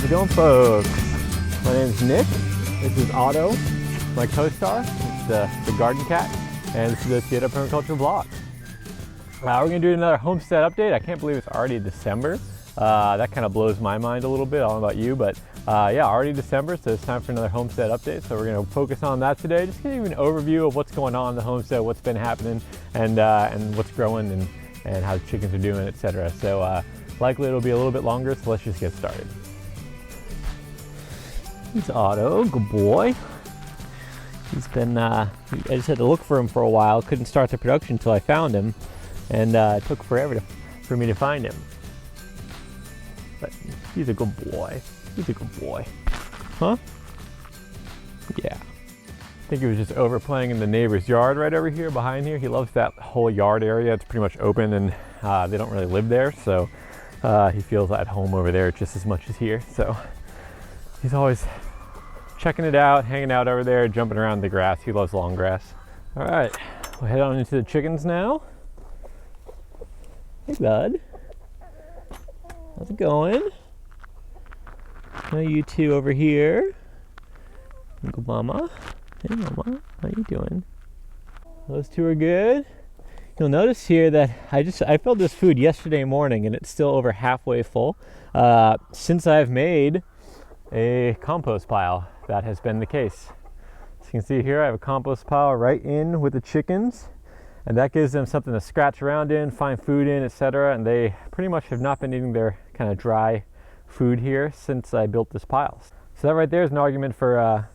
How's it going, folks? My name's Nick. This is Otto, my co-star. It's the garden cat, and this is the Otto Permaculture vlog. We're gonna do another homestead update. I can't believe it's already December. That kind of blows my mind a little bit. I don't know about you, but yeah, already December, so it's time for another homestead update. So we're gonna focus on that today. Just giving you an overview of what's going on in the homestead, what's been happening, and what's growing, and how the chickens are doing, etc. So likely it'll be a little bit longer, so let's just get started. Here's Otto, good boy. He's been, I just had to look for him for a while. Couldn't start the production until I found him, and it took forever for me to find him. But he's a good boy. He's a good boy. Huh? Yeah. I think he was just overplaying in the neighbor's yard right over here, behind here. He loves that whole yard area. It's pretty much open, and they don't really live there, so he feels at home over there just as much as here. So he's always checking it out, hanging out over there, jumping around the grass. He loves long grass. All right, we'll head on into the chickens now. Hey, bud. How's it going? Now you two over here. Good mama. Hey, mama. How you doing? Those two are good. You'll notice here that I filled this food yesterday morning, and it's still over halfway full. Since I've made a compost pile, that has been the case. As you can see here, I have a compost pile right in with the chickens, and that gives them something to scratch around in, find food in, etc. And they pretty much have not been eating their kind of dry food here since I built this pile. So that right there is an argument for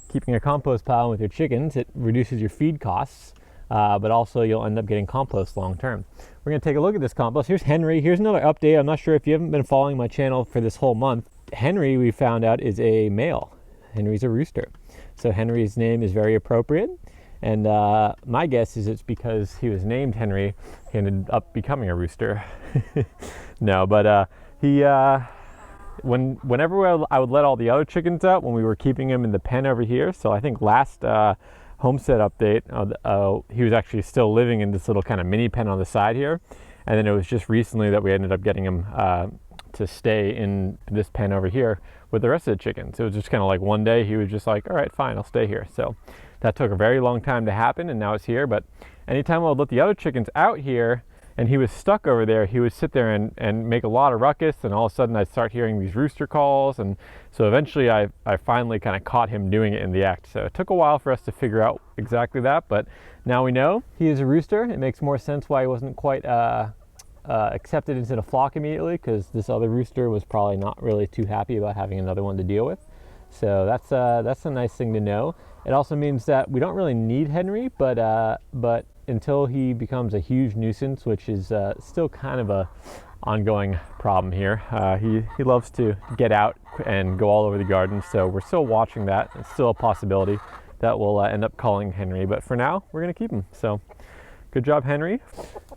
keeping a compost pile with your chickens. It reduces your feed costs, but also you'll end up getting compost long term. We're gonna take a look at this compost. Here's Henry. Here's another update. I'm not sure if you haven't been following my channel for this whole month. Henry, we found out, is a male. Henry's a rooster. So Henry's name is very appropriate. And my guess is it's because he was named Henry, he ended up becoming a rooster. No, but whenever I would let all the other chickens out when we were keeping him in the pen over here, so I think last homestead update, he was actually still living in this little kind of mini pen on the side here. And then it was just recently that we ended up getting him to stay in this pen over here with the rest of the chickens. It was just kind of like one day he was just like, all right, fine, I'll stay here. So that took a very long time to happen, and now it's here. But anytime I would let the other chickens out here and he was stuck over there, he would sit there and make a lot of ruckus, and all of a sudden I'd start hearing these rooster calls. And so eventually I finally kind of caught him doing it in the act. So it took a while for us to figure out exactly that, but now we know he is a rooster. It makes more sense why he wasn't quite accepted into the flock immediately, because this other rooster was probably not really too happy about having another one to deal with. So that's a nice thing to know. It also means that we don't really need Henry, but until he becomes a huge nuisance, which is still kind of a ongoing problem here. He loves to get out and go all over the garden, so we're still watching that. It's still a possibility that we'll end up calling Henry, but for now we're gonna keep him. So good job, Henry.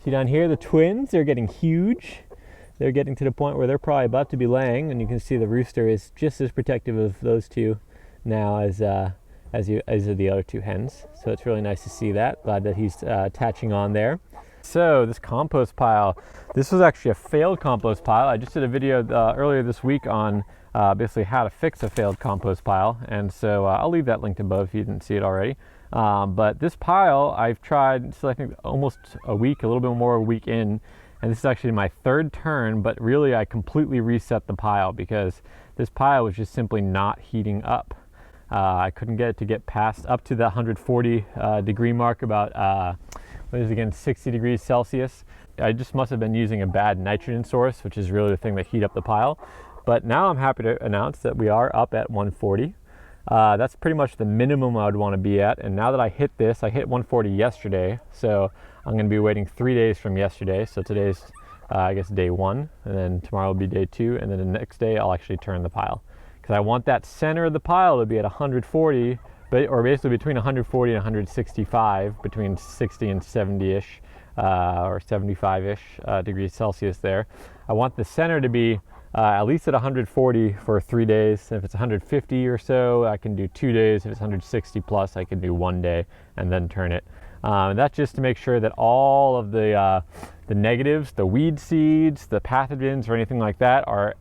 See down here, the twins, they're getting huge. They're getting to the point where they're probably about to be laying, and you can see the rooster is just as protective of those two now as are the other two hens. So it's really nice to see that. Glad that he's attaching on there. So this compost pile, this was actually a failed compost pile. I just did a video earlier this week on basically how to fix a failed compost pile, and so I'll leave that linked above if you didn't see it already. But this pile I've tried, so I think almost a week, a little bit more a week in, and this is actually my third turn, but really I completely reset the pile because this pile was just simply not heating up. I couldn't get it to get past up to the 140 degree mark, about what is it again, 60 degrees Celsius. I just must have been using a bad nitrogen source, which is really the thing that heat up the pile. But now I'm happy to announce that we are up at 140. That's pretty much the minimum I would want to be at. And now that I hit this, I hit 140 yesterday, so I'm going to be waiting 3 days from yesterday. So today's, I guess, day 1, and then tomorrow will be day 2, and then the next day I'll actually turn the pile. Because I want that center of the pile to be at 140, or basically between 140 and 165, between 60 and 70-ish, or 75-ish degrees Celsius there. I want the center to be at least at 140 for 3 days. If it's 150 or so, I can do 2 days. If it's 160 plus, I can do 1 day and then turn it. That's just to make sure that all of the negatives, the weed seeds, the pathogens, or anything like that are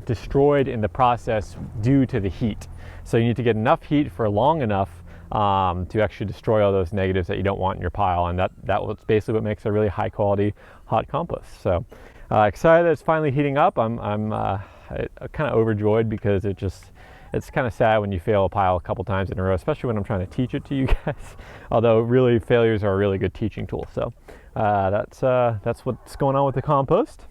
destroyed in the process due to the heat. So you need to get enough heat for long enough to actually destroy all those negatives that you don't want in your pile, and that's basically what makes a really high quality hot compost. So excited that it's finally heating up. I'm kind of overjoyed, because it's kind of sad when you fail a pile a couple times in a row, especially when I'm trying to teach it to you guys. Although really, failures are a really good teaching tool. So that's what's going on with the compost.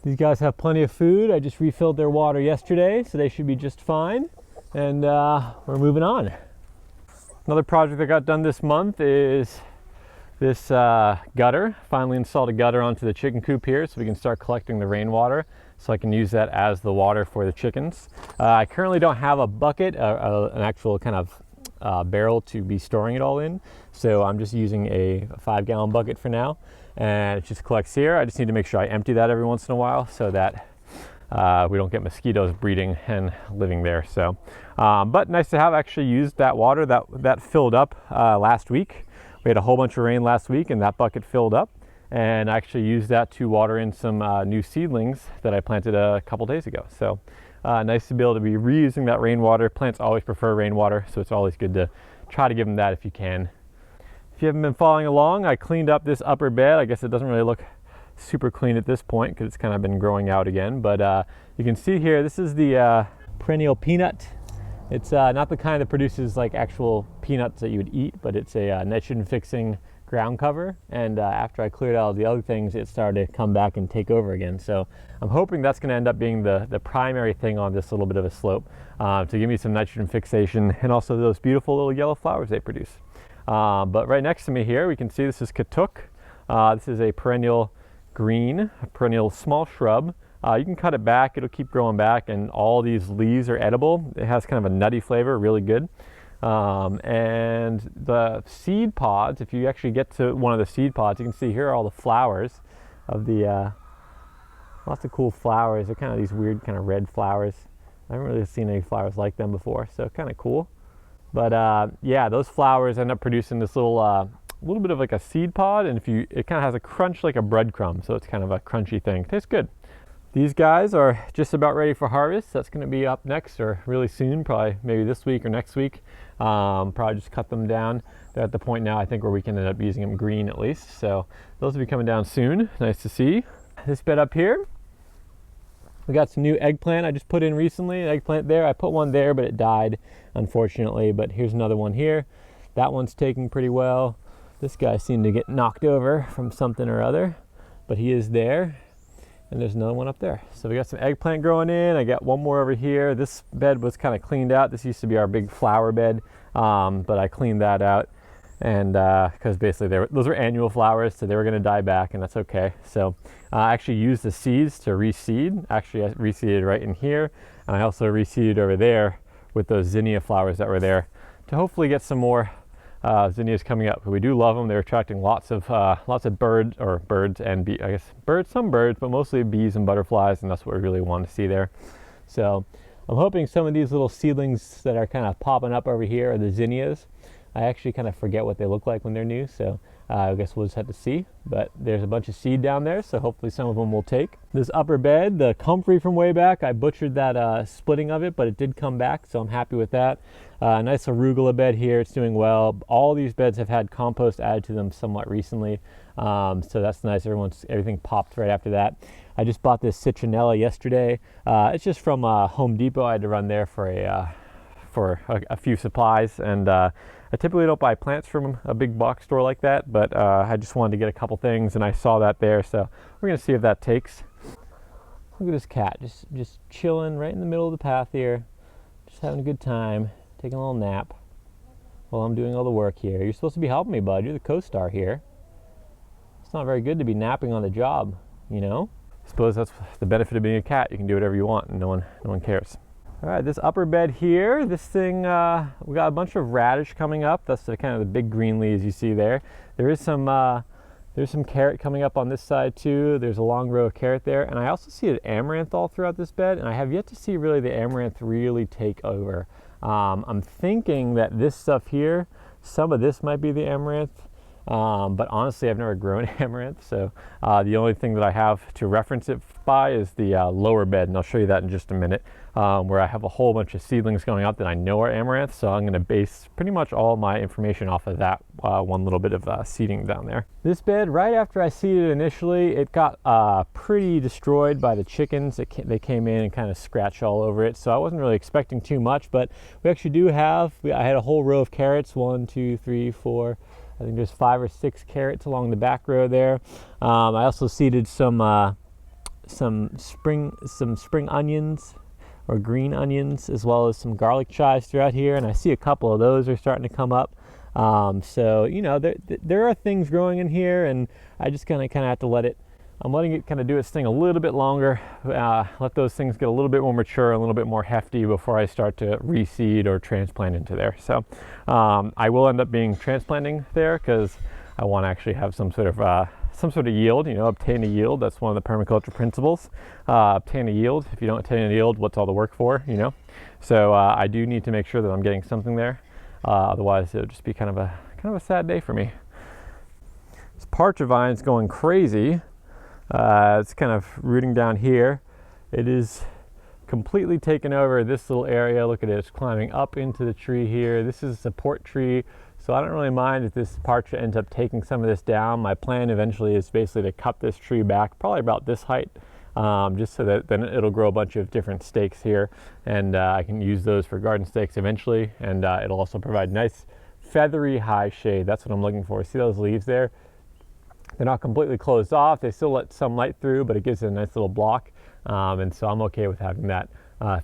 These guys have plenty of food. I just refilled their water yesterday, so they should be just fine. And we're moving on. Another project that got done this month is this gutter. Finally installed a gutter onto the chicken coop here, so we can start collecting the rainwater, so I can use that as the water for the chickens. I currently don't have a bucket, an actual kind of barrel to be storing it all in, so I'm just using a 5-gallon bucket for now, and it just collects here. I just need to make sure I empty that every once in a while, so that we don't get mosquitoes breeding and living there. So but nice to have actually used that water that filled up last week. We had a whole bunch of rain last week, and that bucket filled up, and I actually used that to water in some new seedlings that I planted a couple days ago. So nice to be able to be reusing that rainwater. Plants always prefer rainwater, so it's always good to try to give them that if you can. If you haven't been following along, I cleaned up this upper bed. I guess it doesn't really look super clean at this point because it's kind of been growing out again, but you can see here, this is the perennial peanut. It's not the kind that produces like actual peanuts that you would eat, but it's a nitrogen fixing ground cover, and after I cleared out the other things, it started to come back and take over again. So I'm hoping that's going to end up being the primary thing on this little bit of a slope, to give me some nitrogen fixation, and also those beautiful little yellow flowers they produce. But right next to me here, we can see this is katuk. This is a perennial green, a perennial small shrub. You can cut it back, it'll keep growing back, and all these leaves are edible. It has kind of a nutty flavor, really good. And the seed pods, if you actually get to one of the seed pods, you can see here are all the flowers of the, lots of cool flowers. They're kind of these weird kind of red flowers. I haven't really seen any flowers like them before, so kind of cool. But yeah, those flowers end up producing this little bit of like a seed pod, and it kind of has a crunch like a breadcrumb, so it's kind of a crunchy thing. Tastes good. These guys are just about ready for harvest. That's going to be up next, or really soon, probably maybe this week or next week. Probably just cut them down. They're at the point now, I think, where we can end up using them green at least. So those will be coming down soon. Nice to see. This bed up here, we got some new eggplant I just put in recently. An eggplant there. I put one there, but it died, unfortunately. But here's another one here. That one's taking pretty well. This guy seemed to get knocked over from something or other, but he is there. And there's another one up there. So we got some eggplant growing in. I got one more over here. This bed was kind of cleaned out. This used to be our big flower bed, but I cleaned that out, and because basically those were annual flowers, so they were going to die back, and that's okay. So I actually used the seeds to reseed. Actually, I reseeded right in here, and I also reseeded over there with those zinnia flowers that were there to hopefully get some more zinnias coming up. We do love them. They're attracting lots of birds and bees. I guess some birds, but mostly bees and butterflies, and that's what we really want to see there. So I'm hoping some of these little seedlings that are kind of popping up over here are the zinnias. I actually kind of forget what they look like when they're new, so I guess we'll just have to see. But there's a bunch of seed down there, so hopefully some of them will take. This upper bed, the comfrey from way back, I butchered that splitting of it, but it did come back, so I'm happy with that. Nice arugula bed here, it's doing well. All these beds have had compost added to them somewhat recently, so that's nice. Everything popped right after that. I just bought this citronella yesterday. It's just from Home Depot. I had to run there for a few supplies, and I typically don't buy plants from a big box store like that, but I just wanted to get a couple things, and I saw that there, so we're gonna see if that takes. Look at this cat, just chilling right in the middle of the path here, just having a good time, taking a little nap while I'm doing all the work here. You're supposed to be helping me, bud. You're the co-star here. It's not very good to be napping on the job, you know? I suppose that's the benefit of being a cat. You can do whatever you want, and no one cares. All right, this upper bed here, this thing, we got a bunch of radish coming up. That's kind of the big green leaves you see there. There's some carrot coming up on this side too. There's a long row of carrot there. And I also see an amaranth all throughout this bed, and I have yet to see really the amaranth really take over. I'm thinking that this stuff here, some of this might be the amaranth. but honestly I've never grown amaranth, so the only thing that I have to reference it by is the lower bed, and I'll show you that in just a minute, where I have a whole bunch of seedlings going up that I know are amaranth, so I'm going to base pretty much all my information off of that one little bit of seeding down there. This bed, right after I seeded initially, it got pretty destroyed by the chickens. They came in and kind of scratched all over it, so I wasn't really expecting too much, but we actually do have, I had a whole row of carrots, 1, 2, 3, 4, I think there's 5 or 6 carrots along the back row there. I also seeded some spring onions, or green onions, as well as some garlic chives throughout here, and I see a couple of those are starting to come up. So you know, there are things growing in here, and I just kind of have to I'm letting it kind of do its thing a little bit longer, let those things get a little bit more mature, a little bit more hefty before I start to reseed or transplant into there. So I will end up being transplanting there because I want to actually have some sort of yield, you know, obtain a yield. That's one of the permaculture principles. Obtain a yield. If you don't obtain a yield, what's all the work for, you know? So I do need to make sure that I'm getting something there. Otherwise it'll just be kind of a sad day for me. This partridge vine's going crazy. It's kind of rooting down here. It is completely taken over this little area. Look at it, it's climbing up into the tree here. This is a support tree, so I don't really mind if this partridge ends up taking some of this down. My plan eventually is basically to cut this tree back, probably about this height, just so that then it'll grow a bunch of different stakes here, and I can use those for garden stakes eventually, and it'll also provide nice feathery high shade. That's what I'm looking for. See those leaves there? They're not completely closed off. They still let some light through, but it gives it a nice little block. And so I'm okay with having that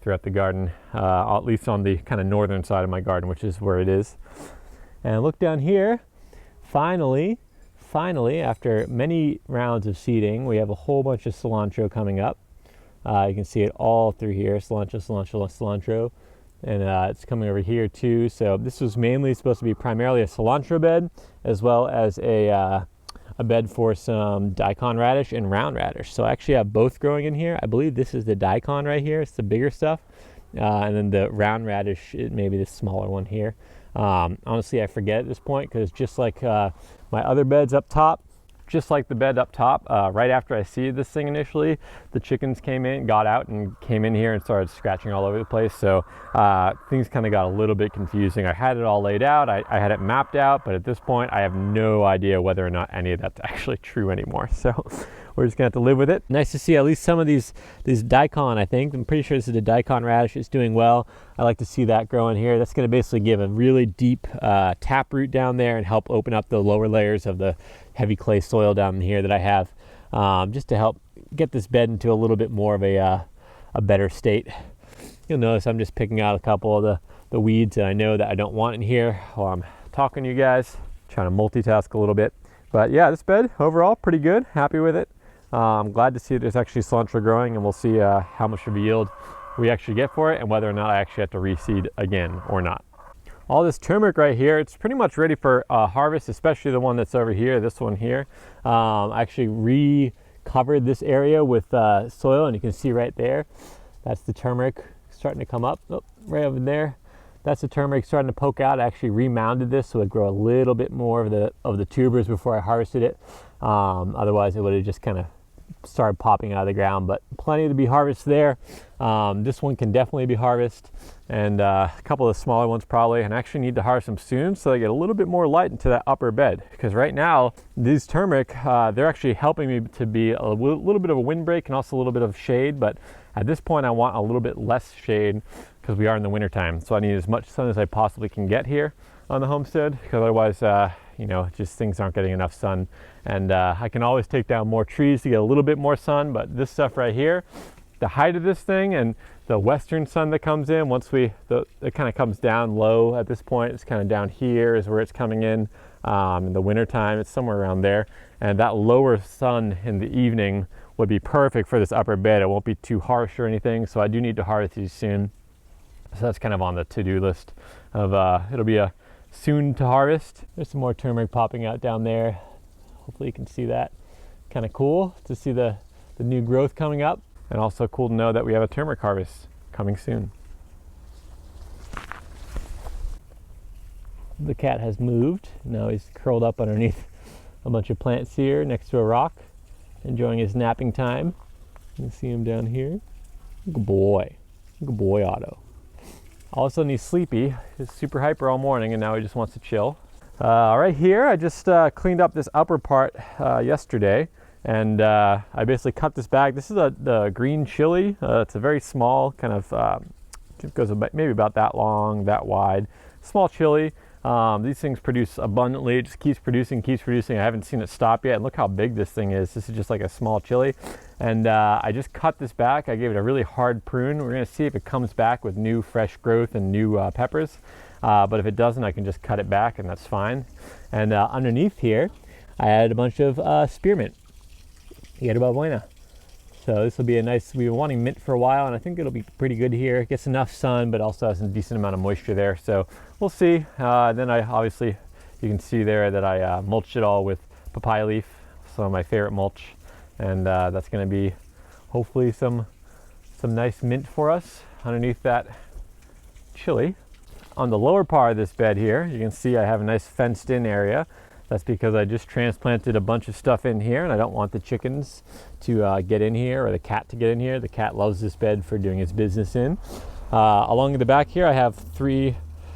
throughout the garden, at least on the kind of northern side of my garden, which is where it is. And look down here, finally, after many rounds of seeding, we have a whole bunch of cilantro coming up. You can see it all through here, cilantro. And it's coming over here too. So this was mainly supposed to be primarily a cilantro bed, as well as a bed for some daikon radish and round radish. So I actually have both growing in here. I believe this is the daikon right here. It's the bigger stuff. And then the round radish, maybe the smaller one here. Honestly, I forget at this point, because just like my other beds up top, just like the bed up top, right after I seeded this thing initially, the chickens came in, got out and came in here and started scratching all over the place. So things kind of got a little bit confusing. I had it all laid out, I had it mapped out, but at this point I have no idea whether or not any of that's actually true anymore. So we're just gonna have to live with it. Nice to see at least some of these daikon, I think. I'm pretty sure this is the daikon radish. It's doing well. I like to see that growing here. That's gonna basically give a really deep tap root down there and help open up the lower layers of the heavy clay soil down here that I have, just to help get this bed into a little bit more of a better state. You'll notice I'm just picking out a couple of the weeds that I know that I don't want in here while I'm talking to you guys, trying to multitask a little bit. But yeah, this bed overall pretty good, happy with it. I'm glad to see there's actually cilantro growing, and we'll see how much of a yield we actually get for it and whether or not I actually have to reseed again or not. All this turmeric right here, it's pretty much ready for harvest, especially the one that's over here, this one here. I actually re-covered this area with soil, and you can see right there, that's the turmeric starting to come up, right over there. That's the turmeric starting to poke out. I actually remounded this so it'd grow a little bit more of the tubers before I harvested it. Otherwise it would have just kind of started popping out of the ground, but plenty to be harvested there. This one can definitely be harvested, and a couple of smaller ones probably, and I actually need to harvest them soon so they get a little bit more light into that upper bed, because right now these turmeric, they're actually helping me to be a little bit of a windbreak and also a little bit of shade, but at this point I want a little bit less shade because we are in the winter time, so I need as much sun as I possibly can get here on the homestead, because otherwise you know, just things aren't getting enough sun. And I can always take down more trees to get a little bit more sun, but this stuff right here, the height of this thing and the western sun that comes in, once it kind of comes down low at this point, it's kind of down here is where it's coming in the winter time, it's somewhere around there. And that lower sun in the evening would be perfect for this upper bed. It won't be too harsh or anything, so I do need to harvest these soon. So that's kind of on the to-do list of, it'll be a soon to harvest. There's some more turmeric popping out down there. Hopefully you can see that. Kind of cool to see the new growth coming up, and also cool to know that we have a turmeric harvest coming soon. The cat has moved. Now he's curled up underneath a bunch of plants here next to a rock, enjoying his napping time. You can see him down here. Good boy. Good boy, Otto. All of a sudden he's sleepy. He's super hyper all morning, and now he just wants to chill. Right here, I just cleaned up this upper part yesterday, and I basically cut this back. This is the green chili. It's a very small kind of, it goes maybe about that long, that wide. Small chili. These things produce abundantly. It just keeps producing, keeps producing. I haven't seen it stop yet. And look how big this thing is. This is just like a small chili. And I just cut this back. I gave it a really hard prune. We're going to see if it comes back with new fresh growth and new peppers. But if it doesn't, I can just cut it back, and that's fine. And underneath here, I added a bunch of spearmint. Yerba buena. So this will be a nice, we've been wanting mint for a while, and I think it'll be pretty good here. It gets enough sun, but also has a decent amount of moisture there. So we'll see. Then I obviously, you can see there that I mulched it all with papaya leaf, some of my favorite mulch. And that's gonna be hopefully some nice mint for us underneath that chili. On the lower part of this bed here, you can see I have a nice fenced in area. That's because I just transplanted a bunch of stuff in here, and I don't want the chickens to get in here or the cat to get in here. The cat loves this bed for doing its business in. Along the back here, I have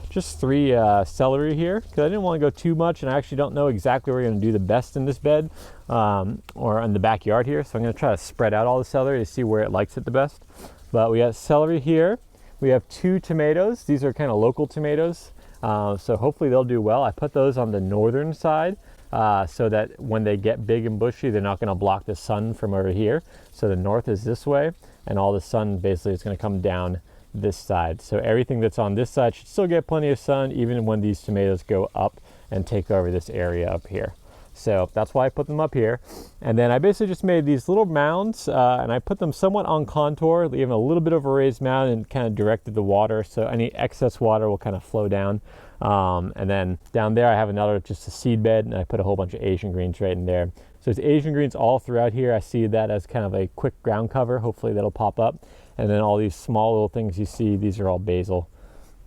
just three celery here, because I didn't want to go too much, and I actually don't know exactly where we're going to do the best in this bed or in the backyard here. So I'm going to try to spread out all the celery to see where it likes it the best. But we got celery here. We have 2 tomatoes. These are kind of local tomatoes. So hopefully they'll do well. I put those on the northern side so that when they get big and bushy, they're not going to block the sun from over here. So the north is this way, and all the sun basically is going to come down this side. So everything that's on this side should still get plenty of sun, even when these tomatoes go up and take over this area up here. So that's why I put them up here. And then I basically just made these little mounds and I put them somewhat on contour, leaving a little bit of a raised mound, and kind of directed the water so any excess water will kind of flow down. And then down there I have another, just a seed bed, and I put a whole bunch of Asian greens right in there. So it's Asian greens all throughout here. I see that as kind of a quick ground cover. Hopefully that'll pop up. And then all these small little things you see, these are all basil.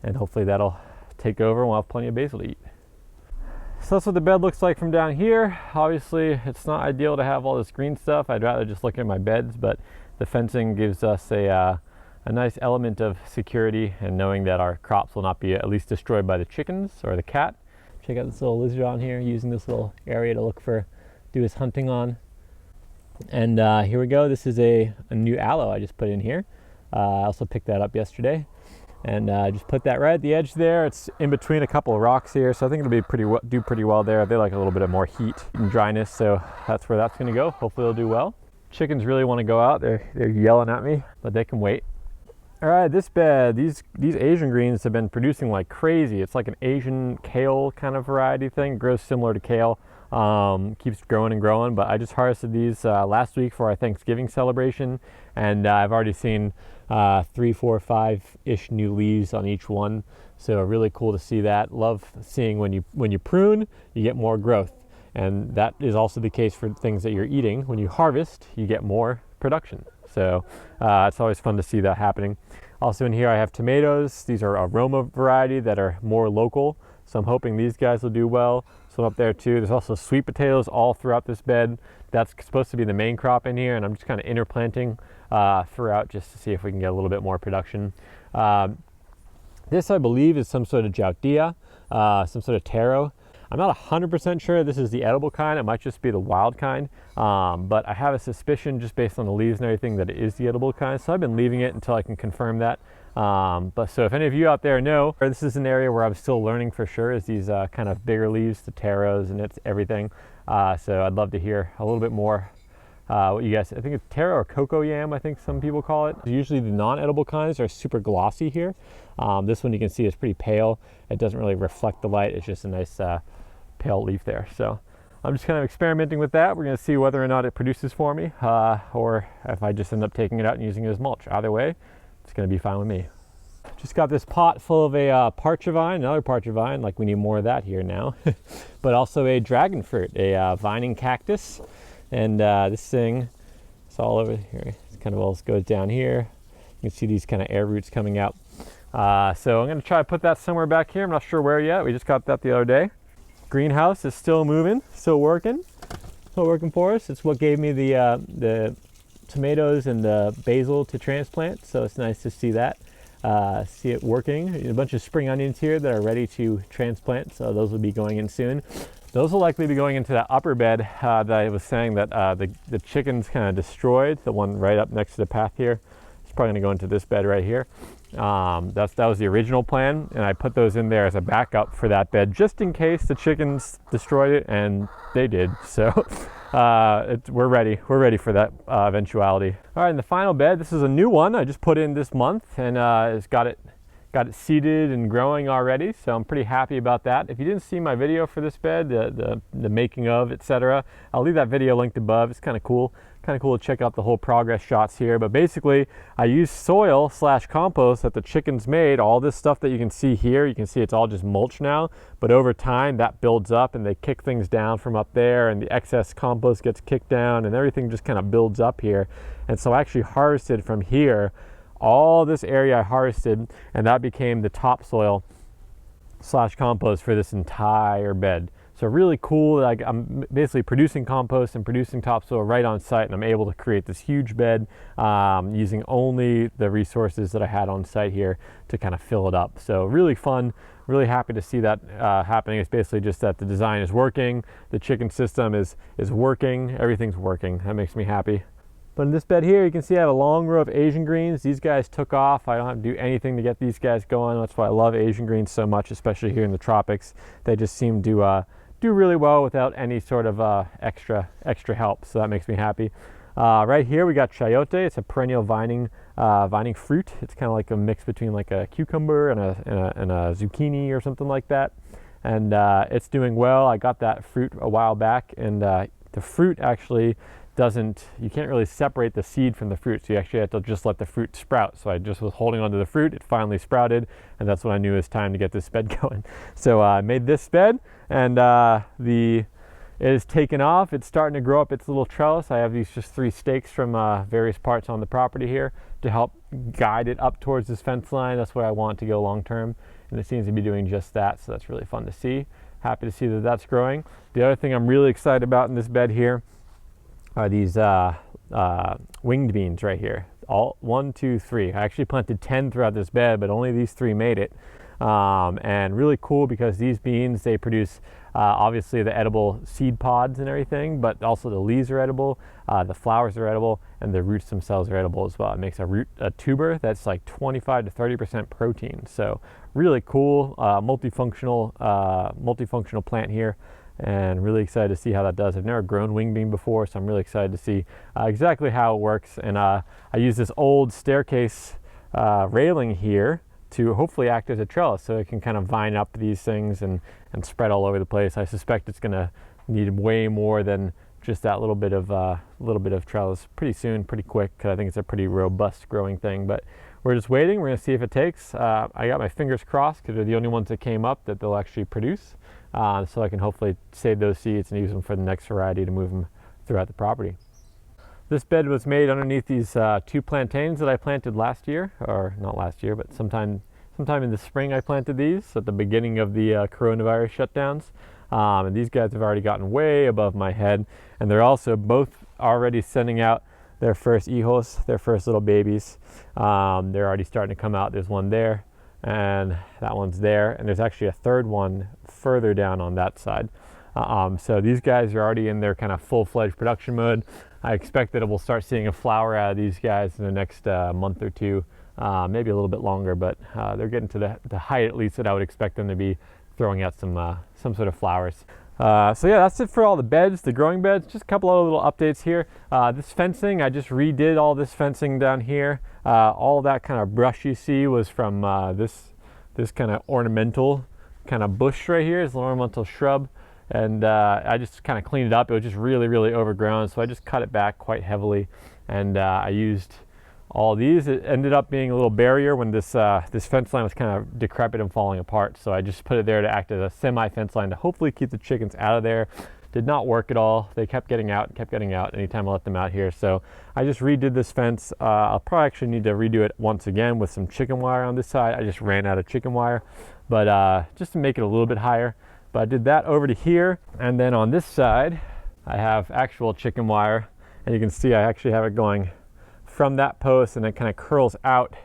And hopefully that'll take over and we'll have plenty of basil to eat. So that's what the bed looks like from down here. Obviously, it's not ideal to have all this green stuff. I'd rather just look at my beds, but the fencing gives us a nice element of security and knowing that our crops will not be at least destroyed by the chickens or the cat. Check out this little lizard on here, using this little area to do his hunting on. And here we go. This is a new aloe I just put in here. I also picked that up yesterday. And just put that right at the edge there. It's in between a couple of rocks here, so I think it'll be do pretty well there. They like a little bit of more heat and dryness, so that's where that's going to go. Hopefully it'll do well. Chickens really want to go out. They're yelling at me, but they can wait. All right, this bed, these Asian greens have been producing like crazy. It's like an Asian kale kind of variety thing. It grows similar to kale. Keeps growing and growing, but I just harvested these last week for our Thanksgiving celebration, and I've already seen 3, 4, 5-ish new leaves on each one. So really cool to see that. Love seeing when you prune, you get more growth, and that is also the case for things that you're eating. When you harvest, you get more production. So it's always fun to see that happening. Also in here I have tomatoes. These are aroma variety that are more local, so I'm hoping these guys will do well. So up there too. There's also sweet potatoes all throughout this bed. That's supposed to be the main crop in here, and I'm just kind of interplanting throughout just to see if we can get a little bit more production. This I believe is some sort of jautia, some sort of taro. I'm not 100% sure this is the edible kind. It might just be the wild kind, but I have a suspicion just based on the leaves and everything that it is the edible kind. So I've been leaving it until I can confirm that. But so if any of you out there know, this is an area where I'm still learning for sure, is these kind of bigger leaves, the taros, and it's everything. So I'd love to hear a little bit more what you guys, I think it's taro or cocoa yam, I think some people call it. Usually the non-edible kinds are super glossy here. This one you can see is pretty pale. It doesn't really reflect the light. It's just a nice pale leaf there. So I'm just kind of experimenting with that. We're going to see whether or not it produces for me, or if I just end up taking it out and using it as mulch. Either way, it's going to be fine with me. Just got this pot full of a parcha vine, another parcha vine, like we need more of that here now, but also a dragon fruit, a vining cactus. And this thing, it's all over here. It kind of all goes down here. You can see these kind of air roots coming out. So I'm going to try to put that somewhere back here. I'm not sure where yet. We just got that the other day. Greenhouse is still moving, still working. not working for us. It's what gave me the tomatoes and the basil to transplant, so it's nice to see that. See it working. A bunch of spring onions here that are ready to transplant, so those will be going in soon. Those will likely be going into that upper bed that I was saying that the chickens kind of destroyed, the one right up next to the path here. It's probably going to go into this bed right here. That was the original plan, and I put those in there as a backup for that bed just in case the chickens destroyed it, and they did. So we're ready for that eventuality. All right, and the final bed, this is a new one I just put in this month, and it's got it seeded and growing already, so I'm pretty happy about that. If you didn't see my video for this bed, the making of, etc., I'll leave that video linked above. It's kind of cool to check out the whole progress shots here. But basically, I used soil / compost that the chickens made. All this stuff that you can see here, you can see it's all just mulch now, but over time that builds up and they kick things down from up there, and the excess compost gets kicked down and everything just kind of builds up here. And so I actually harvested from here. All this area I harvested, and that became the topsoil / compost for this entire bed. So really cool. Like, I'm basically producing compost and producing topsoil right on site, and I'm able to create this huge bed using only the resources that I had on site here to kind of fill it up. So really fun. Really happy to see that happening. It's basically just that the design is working, the chicken system is working, everything's working. That makes me happy. But in this bed here, you can see I have a long row of Asian greens. These guys took off. I don't have to do anything to get these guys going. That's why I love Asian greens so much, especially here in the tropics. They just seem to do really well without any sort of extra help, so that makes me happy. Right here we got chayote. It's a perennial vining fruit. It's kind of like a mix between like a cucumber and a zucchini or something like that. And it's doing well. I got that fruit a while back, and the fruit actually you can't really separate the seed from the fruit, so you actually have to just let the fruit sprout. So I just was holding onto the fruit, it finally sprouted, and that's when I knew it was time to get this bed going. So I made this bed, and it is taken off. It's starting to grow up its little trellis. I have these just 3 stakes from various parts on the property here to help guide it up towards this fence line. That's where I want to go long term, and it seems to be doing just that, so that's really fun to see. Happy to see that that's growing. The other thing I'm really excited about in this bed here are these winged beans right here. All 1, 2, 3. I actually planted 10 throughout this bed, but only these 3 made it. And really cool because these beans, they produce obviously the edible seed pods and everything, but also the leaves are edible, the flowers are edible, and the roots themselves are edible as well. It makes a tuber that's like 25 to 30% protein. So really cool, multifunctional plant here. And really excited to see how that does. I've never grown wing bean before, so I'm really excited to see exactly how it works. And I use this old staircase railing here to hopefully act as a trellis, so it can kind of vine up these things and spread all over the place. I suspect it's going to need way more than just that little bit of trellis pretty soon, pretty quick, because I think it's a pretty robust growing thing. But we're just waiting. We're going to see if it takes. I got my fingers crossed because they're the only ones that came up that they'll actually produce. So I can hopefully save those seeds and use them for the next variety to move them throughout the property. This bed was made underneath these 2 plantains that I planted last year, or not last year, but sometime in the spring I planted these at the beginning of the coronavirus shutdowns. And these guys have already gotten way above my head, and they're also both already sending out their first hijos, their first little babies. They're already starting to come out. There's one there, and that one's there, and there's actually a third one further down on that side. So these guys are already in their kind of full-fledged production mode. I expect that we'll start seeing a flower out of these guys in the next month or 2, maybe a little bit longer, but they're getting to the height at least that I would expect them to be throwing out some sort of flowers. So yeah, that's it for all the beds, the growing beds. Just a couple other little updates here. This fencing, I just redid all this fencing down here. All that kind of brush you see was from this kind of ornamental kind of bush right here. It's an ornamental shrub, and I just kind of cleaned it up. It was just really overgrown, so I just cut it back quite heavily, and I used all these. It ended up being a little barrier when this fence line was kind of decrepit and falling apart, so I just put it there to act as a semi fence line to hopefully keep the chickens out of there. Did not work at all. They kept getting out anytime I let them out here. So I just redid this fence. I'll probably actually need to redo it once again with some chicken wire on this side. I just ran out of chicken wire, but just to make it a little bit higher. But I did that over to here, and then on this side, I have actual chicken wire, and you can see I actually have it going from that post, and it kind of curls out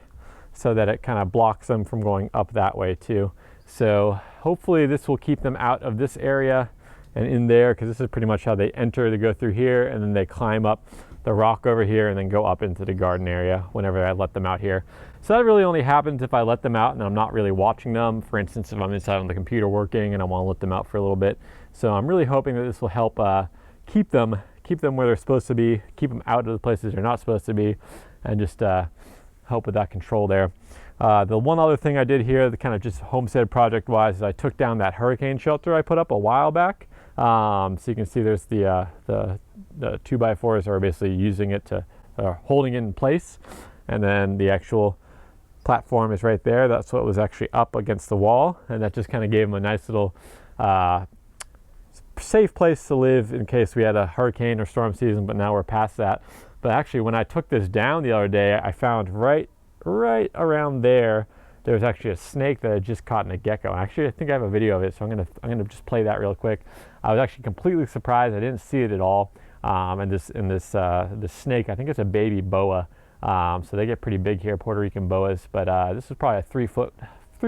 so that it kind of blocks them from going up that way too. So hopefully this will keep them out of this area and in there, because this is pretty much how they enter. They go through here and then they climb up the rock over here and then go up into the garden area whenever I let them out here. So that really only happens if I let them out and I'm not really watching them. For instance, if I'm inside on the computer working and I want to let them out for a little bit. So I'm really hoping that this will help keep them where they're supposed to be, keep them out of the places they're not supposed to be, and just help with that control there. The one other thing I did here, the kind of just homestead project wise, is I took down that hurricane shelter I put up a while back. So you can see there's the 2x4s are basically using it to holding it in place, and then the actual platform is right there. That's what was actually up against the wall, and that just kind of gave them a nice little safe place to live in case we had a hurricane or storm season, but now we're past that. But actually, when I took this down the other day, I found right around there was actually a snake that had just caught in a gecko. Actually, I think I have a video of it, so I'm gonna just play that real quick. I was actually completely surprised. I didn't see it at all. And this snake, I think it's a baby boa. So they get pretty big here, Puerto Rican boas. But this is probably a 3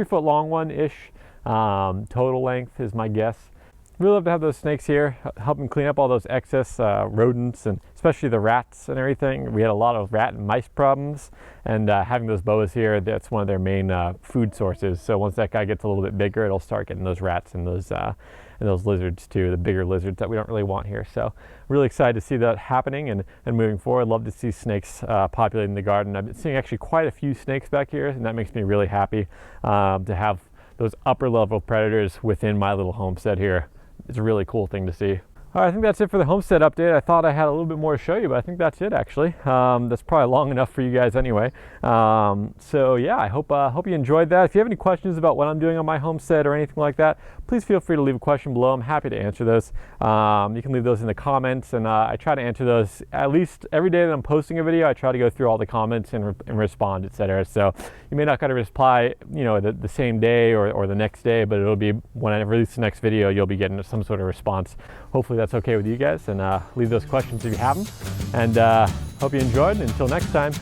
foot long one ish. Total length is my guess. Really love to have those snakes here, help them clean up all those excess rodents, and especially the rats and everything. We had a lot of rat and mice problems, and having those boas here, that's one of their main food sources. So once that guy gets a little bit bigger, it'll start getting those rats and those lizards too, the bigger lizards that we don't really want here. So really excited to see that happening and moving forward. Love to see snakes populating the garden. I've been seeing actually quite a few snakes back here, and that makes me really happy to have those upper level predators within my little homestead here. It's a really cool thing to see. All right, I think that's it for the homestead update. I thought I had a little bit more to show you, but I think that's it actually. That's probably long enough for you guys anyway. So yeah, I hope you enjoyed that. If you have any questions about what I'm doing on my homestead or anything like that, please feel free to leave a question below. I'm happy to answer those. You can leave those in the comments, and I try to answer those at least every day that I'm posting a video. I try to go through all the comments and respond, etc. So you may not get a reply, the same day or the next day, but it'll be when I release the next video, you'll be getting some sort of response. Hopefully that's okay with you guys, and leave those questions if you have them. And hope you enjoyed. Until next time,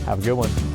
have a good one.